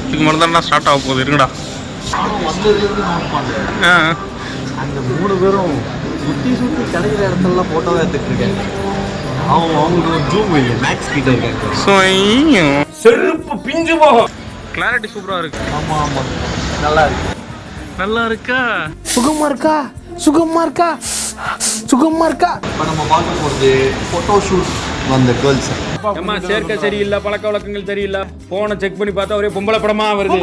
இதுக்கு மேலே தான் ஸ்டார்ட் ஆக போகுது இருக்குடா. அந்த 3 பேரும் சுற்றி கிடைக்கிற இடத்துலலாம் ஃபோட்டோவை எடுத்துட்டு இருக்காங்க. அவங்களுக்கு ஒரு ஜூம் இல்லை, மேக்ஸ் கிட்ட இருக்காங்க. செருப்பு பிஞ்சு போகும். கிளாரிட்டி சூப்பராக இருக்கு. ஆமாம் நல்லா இருக்கு. நல்லா இருக்கா? சுகமா இருக்கா? இப்போ நம்ம பார்க்க போகிறது ஃபோட்டோ ஷூட் வந்த கேர்ள்ஸ். அம்மா சேர்க்கை சரியில்லை, பழக்க வழக்கங்கள் சரியில்லை, போனை செக் பண்ணி பார்த்தா ஒரே பொம்பளை படமா வருது.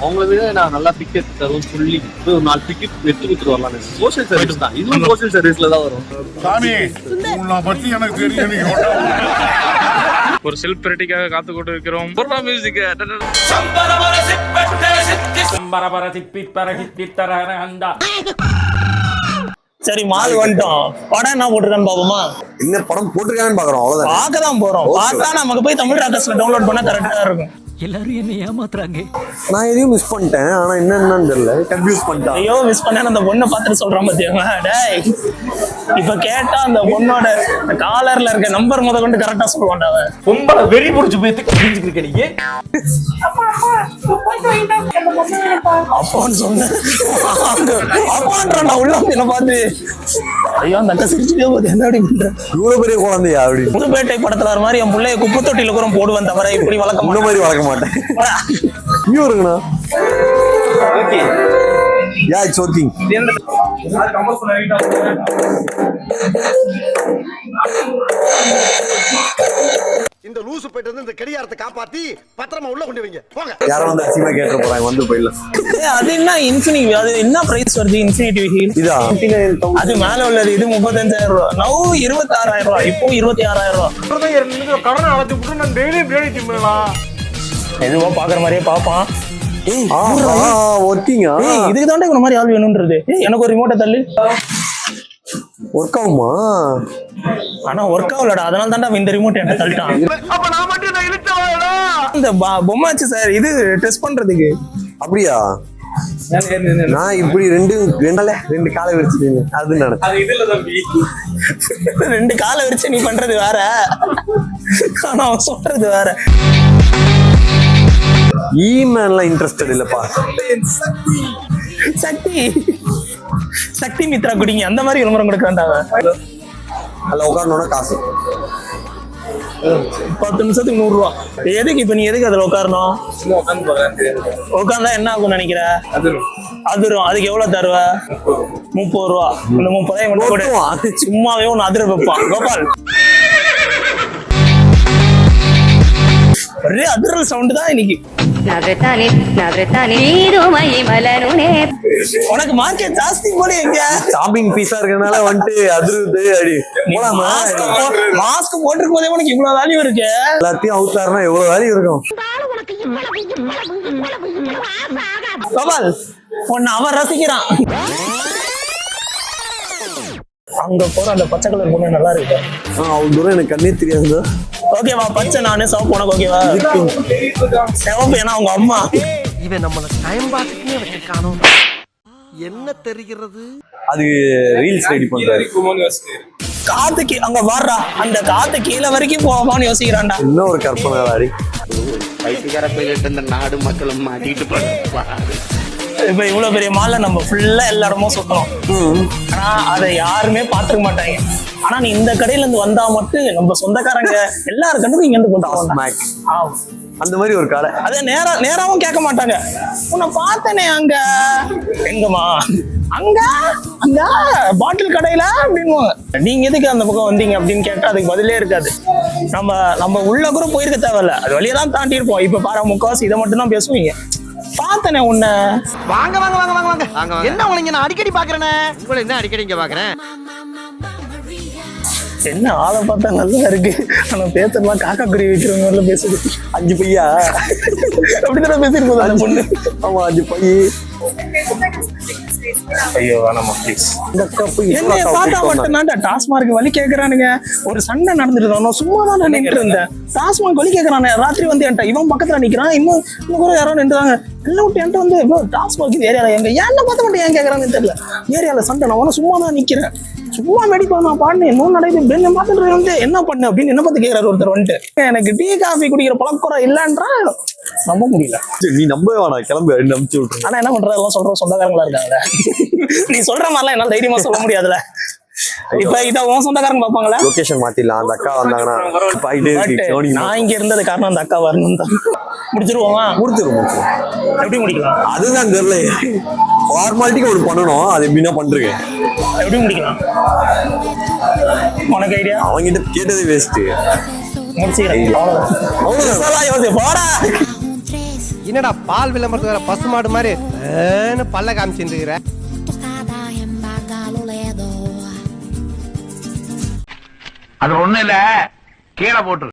அவங்கள விட நான் நல்லா டிக்கெட் தரும் சொல்லி ஒரு 4 டிக்கெட் எடுத்து கொடுத்துட்டு வரலாம். சோஷியல் சர்வீஸ் தான், இதுவும் சோஷியல் சர்வீஸ்ல தான் வரும். சாமி உன்னை பத்தி எனக்கு தெரியும். ஒரு செலிபிரிட்டிக்காக காத்து கொண்டு இருக்கிறோம். மியூசிக் சரி, மால் வந்துட்டோம். படம் என்ன போட்டிருக்கான்னு பாப்போமா? என்ன படம் போட்டிருக்கான்னு பாக்குறோம், அவ்வளவுதான். பார்க்க தான் போறோம். பார்த்தா நமக்கு போய் தமிழ் ராக்கர்ஸ்ல டவுன்லோட் பண்ணா கரெக்டா இருக்கும். எல்லாரும் என்ன ஏமாத்துறாங்க. நான் எதையும் மிஸ் பண்ணிட்டேன், ஆனா என்னன்னு தெரியல, கன்ஃபியூஸ் பண்ணிட்டேன். ஐயோ மிஸ் பண்ண அந்த பொண்ணை பார்த்துட்டு சொல்றான் பாத்தியா? டேய் இப்ப கேட்டா அந்த பொண்ணோட காலர்ல இருக்க நம்பர் முத கொண்டு கரெக்டா சொல்லுவான்டா அவன். பொம்பளை வெறி பிடிச்சி போய் தெரிஞ்சுக்கிருக்க நீங்க. அப்பான்னு சொன்னேன். அப்பான்றான்டா உள்ள வந்து என்ன பார்த்து. ஐயோ அந்த அக்கா சிரிச்சுட்டே போகுது, என்ன அப்படி பண்ற? இவ்வளவு பெரிய குழந்தையா அப்படி? புதுப்பேட்டை படத்துல வர மாதிரி என் பிள்ளைய குப்பை தொட்டியில கூட போடுவேன், தவிர இப்படி வளர்க்க இந்த மாதிரி வளர்க்க மாட்டேன். இங்க இருக்குண்ணா. Yeah it's working. இந்த லூசு போயிட்டு வந்து இந்த கடியாரத்தை காப்பாத்தி பத்திரமா உள்ள கொண்டு வைங்க போங்க. யாரும் வந்து அசிமா கேட்டு போறாங்க, வந்து போயிடலாம். அது என்ன இன்ஃபினிட்டி? அது என்ன பிரைஸ் வருது? இன்ஃபினிட்டி வீல் இதா அது மேல உள்ளது. இது 35,000 ரூபாய். நவ் 26,000 ரூபாய். இப்போ 26,000 ரூபாய். கடனை அழைச்சு விட்டு நான் டெய்லியும் பிரியாணி திம்பலாம். எதுவோ பாக்குற மாதிரியே பாப்பான். ஒர்க்கிங்கா? இதுக்கு தாண்டா இந்த மாதிரி ஆள் வேணும்ன்றது. எனக்கு ஒரு ரிமோட்டை தள்ளு. ஒர்க் ஆகுமா? ஆனா ஒர்க் ஆகலடா, அதனால தாண்டா இந்த ரிமோட் என்ன தள்ளிட்டான். அப்ப நான் மட்டும் நான் இழுத்தவாடா. இந்த பொம்மாச்சு சார், இது டெஸ்ட் பண்றதுக்கு. அப்படியா? நான் இப்படி ரெண்டு காலை விரிச்சிட்டீங்க, அது நடக்கும். அது இதுல தம்பி 2 காலை விரிச்சு நீ பண்றது வேற, ஆனா அவன் சொல்றது வேற. ஈமேன்லாம் இன்ட்ரெஸ்டட் இல்லப்பா. சக்தி மித்ரா குடிங்க அந்த மாதிரி விளம்பரம் கொடுக்குறான்டாவ. அதில் உட்காரணும்னா காசு 10 நிமிஷத்துக்கு 100 ரூபா. எதுக்கு இப்ப நீ எதுக்கு அதுல உட்காரணும்? உட்கார்ந்தா என்ன ஆகும் நினைக்கிற? அதிரும். அதுக்கு எவ்வளவு தருவ? 30 ரூபா. இந்த 30 கூட சும்மாவே ஒன்னு அதிர வைப்பான் கோபால். ஒரே அதிரல் சவுண்ட் தான் இன்னைக்கு. உனக்கு மார்க்கெட் ஜாஸ்தி போல. எங்க ஷாப்பிங் பீஸா இருக்கனால வந்துட்டு அதிருது. அடி மாஸ்க் போட்டிருக்கும் போதே உனக்கு இவ்வளவு வேல்யூ இருக்கு. எல்லாத்தையும் அவுத்தாருனா எவ்வளவு வேல்யூ இருக்கும் கோபால். உன்னை அவன் ரசிக்கிறான். அங்க போற அந்த பச்சை கலர் பொண்ணு நல்லா இருக்கு. அவ்வளவு தூரம் எனக்கு கண்ணே தெரியாது. ஓகேவா? பச்சை நானு, சிவப்பு உனக்கு ஓகேவா? சிவப்பு ஏன்னா உங்க அம்மா. இவன் நம்மள டைம் பாத்துக்கே வச்சிருக்கானோ என்ன தெரிகிறது? அது ரீல்ஸ் ரெடி பண்றாரு. காத்துக்கு அங்க வர்றா, அந்த காத்து கீழே வரைக்கும் போவான்னு யோசிக்கிறான்டா. இன்னும் ஒரு கற்பனை ஆடி பைத்தியக்கார போயிட்டு இந்த நாடு மக்களும் மாட்டிட்டு போறாங்க. இப்ப இவ்வளவு பெரிய மால்ல நம்ம ஃபுல்லா எல்லா இடமும் சுத்தணும். ஆனா அதை யாருமே பாத்துக்க மாட்டாங்க. ஆனா நீ இந்த கடையில இருந்து வந்தா மட்டும் நம்ம சொந்தக்காரங்க எல்லாரு கண்டுக்கும் இங்க இருந்து கொண்டு அந்த மாதிரி ஒரு கடை. அதே நேராவும் கேட்க மாட்டாங்க. உன்னை பார்த்தனே அங்க எங்கம்மா அங்க அங்க பாட்டில் கடையில அப்படின்னுவாங்க. நீங்க எதுக்கு அந்த பக்கம் வந்தீங்க அப்படின்னு கேட்டா அதுக்கு பதிலே இருக்காது. நம்ம உள்ள கூட போயிருக்க தேவையில்ல, அது வழியா தான் தாண்டி இருப்போம். இப்ப பாரு முக்காவாசி இதை மட்டும் தான் பேசுவீங்க. பார்த்தனே உன்னை. வாங்க வாங்க வாங்க வாங்க வாங்க. என்ன உனக்கு நான் அடிக்கடி பாக்குறேனே? உங்களை என்ன அடிக்கடி இங்க பாக்குறேன்? என்ன ஆளை பார்த்தா நல்லா இருக்கு, ஆனா பேசுறதுலாம் காக்கா குருவி வைக்கிறவங்க மாதிரிலாம் பேசுது. 5 பையா அப்படித்தானே பேசிருக்கோம் அந்த பொண்ணு. ஆமா 5 பைய. ஐயோ வேணாமா ப்ளீஸ். என்னைய பார்த்தா மட்டும்தான்டா டாஸ்மார்க் வழி கேட்கறானுங்க. ஒரு சண்டை நடந்துட்டு சும்மா தான் நின்று இருந்தேன். டாஸ்மார்க் வழி கேட்கறானே. ராத்திரி வந்து என்கிட்ட இவன் பக்கத்துல நிக்கிறான், இன்னும் கூட யாரோ நின்றுறாங்க. எல்லாம் விட்டு என்கிட்ட வந்து இப்போ டாஸ்மாக் இது ஏரியாவில் எங்க ஏன் பார்த்த மட்டும் ஏன் கேட்குறாங்கன்னு தெரியல. ஏரியாவில் சண்டை நான் உன சும்மா தான் நிற்கிறேன், சும்மா வெடிப்பேன் நான் பாடினேன், இன்னும் நடக்குது பெண்ணை பார்த்துட்டு வந்து என்ன பண்ணு அப்படின்னு என்ன பார்த்து கேட்குறாரு ஒருத்தர் வந்துட்டு. எனக்கு டீ காஃபி குடிக்கிற பழக்கம் இல்லைன்றா நம்ப முடியல. நீ நம்பவே வேணாம், கிளம்பு நம்பிச்சு விட்ரு. ஆனா என்ன பண்றது, எல்லாம் சொல்ற சொந்தக்காரங்களா இருக்காங்கல்ல. நீ சொல்ற மாதிரிலாம் என்னால தைரியமா சொல்ல முடியாதுல. இப்ப இத உன் சொந்தக்காரங்க பாப்பாங்களா? லொகேஷன் மாத்திடலாம், அந்த அக்கா வந்தாங்கன்னா பாயிட்டே இருக்கு. நான் இங்க இருந்தது காரணம் அந்த அக்கா வரணும் தான். முடிச்சிருவோமா? முடிச்சிருவோம். எப்படி முடிக்கலாம் அதுதான் தெரியல, ஃபார்மாலிட்டிக்கு ஒன்று பண்ணணும், அது எப்படின்னா பண்றீங்க. எப்படி முடிக்கலாம் உனக்கு ஐடியா? அவங்கிட்ட கேட்டதே வேஸ்ட். முடிச்சுக்கிறேன் போடா. என்னடா பால் விளம்பரத்து வேற பசுமாடு மாதிரி பல்ல காமிச்சுருக்கிற. அது ஒண்ணு இல்ல, கீழே போட்டு